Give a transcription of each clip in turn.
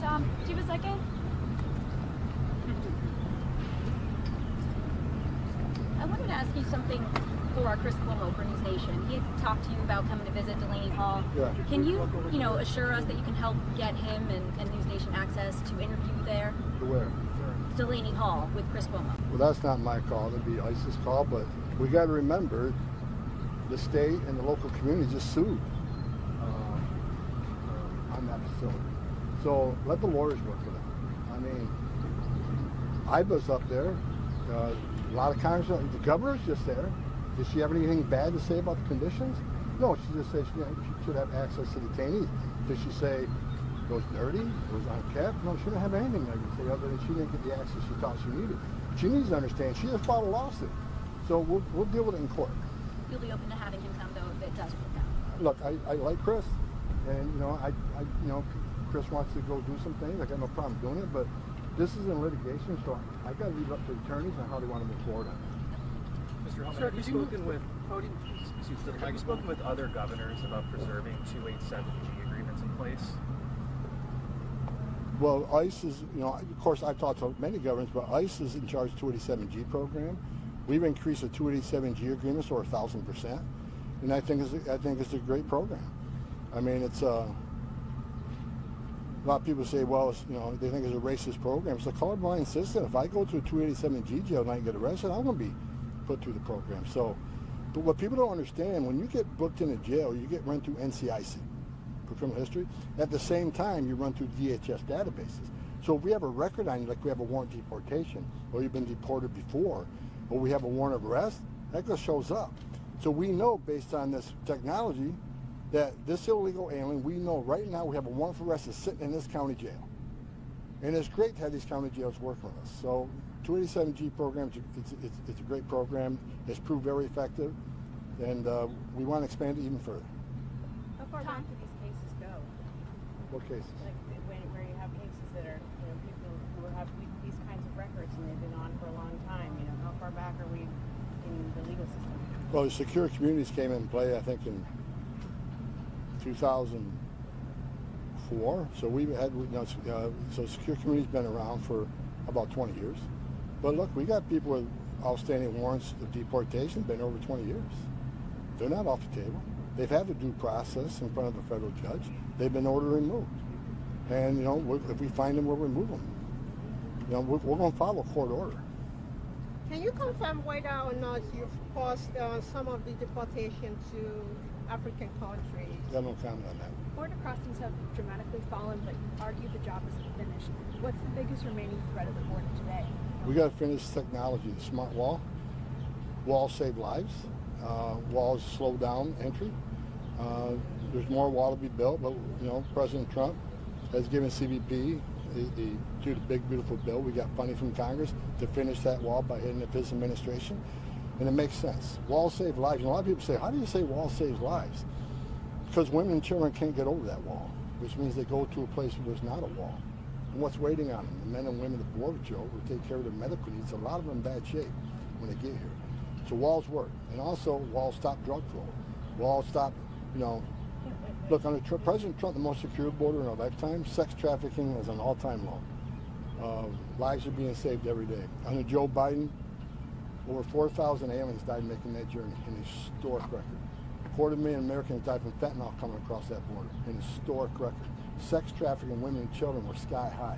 Tom, do you have a second? I wanted to ask you something for our Chris Cuomo for News Nation. He had talked to you about coming to visit Delaney Hall. Yeah. Can you assure us that you can help get him and News Nation access to interview there? To where? Delaney Hall with Chris Cuomo. Well, that's not my call. That'd be ICE's call. But we got to remember, the state and the local community just sued on that facility. So let the lawyers work for them. I mean, I was up there. A lot of Congress, the governor's just there. Did she have anything bad to say about the conditions? No, she just said she should have access to detainees. Did she say it was dirty, it was unkept? No, she didn't have anything like to say other than she didn't get the access she thought she needed. She needs to understand she just filed a lawsuit. So we'll deal with it in court. You'll be open to having him come, though, if it does work out. Look, I like Chris, and Chris wants to go do some things. I got no problem doing it, but this is in litigation, so I got to leave it up to attorneys on how they want to move forward on it. Mr. Holman, have you spoken with other governors about preserving 287G agreements in place? Well, ICE is, of course, I've talked to many governors, but ICE is in charge of the 287G program. We've increased the 287G agreements over 1,000%, and I think it's a great program. I mean, it's a lot of people say, well, they think it's a racist program. It's a colorblind system. If I go to a 287G jail and I get arrested, I'm going to be put through the program. So, but what people don't understand, when you get booked into jail, you get run through NCIC for criminal history. At the same time, you run through DHS databases. So if we have a record on you, like we have a warrant of deportation, or you've been deported before, or we have a warrant of arrest, that just shows up. So we know, based on this technology, that this illegal alien, we know right now we have a warrant for arrest is sitting in this county jail. And it's great to have these county jails working with us. So 287G program, it's a great program. It's proved very effective, and we want to expand it even further. How far back do these cases go? What cases? Like where you have cases that are, people who have these kinds of records and they've been on for a long time. How far back are we in the legal system? Well, the secure communities came in play, I think, in 2004. So we've had, so secure community's been around for about 20 years. But look, we got people with outstanding warrants of deportation, been over 20 years. They're not off the table. They've had the due process in front of a federal judge. They've been ordered removed. And, if we find them, we'll remove them. We're going to follow court order. Can you confirm whether or not you've caused some of the deportation to African countries? I got no comment on that. Border crossings have dramatically fallen, but you argue the job isn't finished. What's the biggest remaining threat of the border today? We got to finish technology, the smart wall. Walls save lives. Walls slow down entry. There's more wall to be built, but President Trump has given CBP the big beautiful bill. We got funding from Congress to finish that wall by the end of his administration, and it makes sense. Walls save lives. And a lot of people say, how do you say wall saves lives? Because women and children can't get over that wall, which means they go to a place where there's not a wall. And what's waiting on them? The men and women at the Border Patrol who take care of their medical needs. A lot of them in bad shape when they get here. So walls work. And also, walls stop drug flow. Walls stop, look, under President Trump, the most secure border in our lifetime, sex trafficking is an all-time low. Lives are being saved every day. Under Joe Biden, over 4,000 aliens died making that journey, an historic record. 250,000 Americans died from fentanyl coming across that border, an historic record. Sex trafficking, women and children were sky high.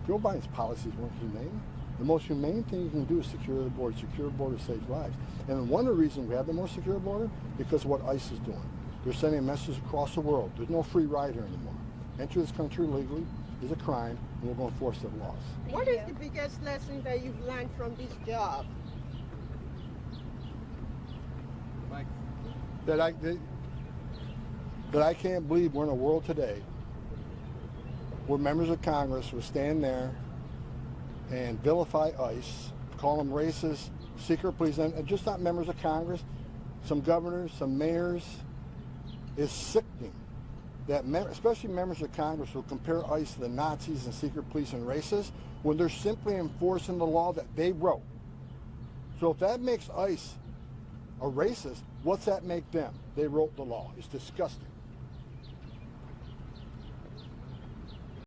Joe Biden's policies weren't humane. The most humane thing you can do is secure the border. Secure the border saves lives. And one of the reasons we have the most secure border, because of what ICE is doing. They're sending a message across the world. There's no free ride here anymore. Enter this country legally is a crime, and we're going to enforce the laws. What is the biggest lesson that you've learned from this job? Mike. That I can't believe we're in a world today where members of Congress will stand there and vilify ICE, call them racist, secret police, and just not members of Congress, some governors, some mayors. It's sickening that especially members of Congress will compare ICE to the Nazis and secret police and racists when they're simply enforcing the law that they wrote. So if that makes ICE a racist, what's that make them? They wrote the law. It's disgusting.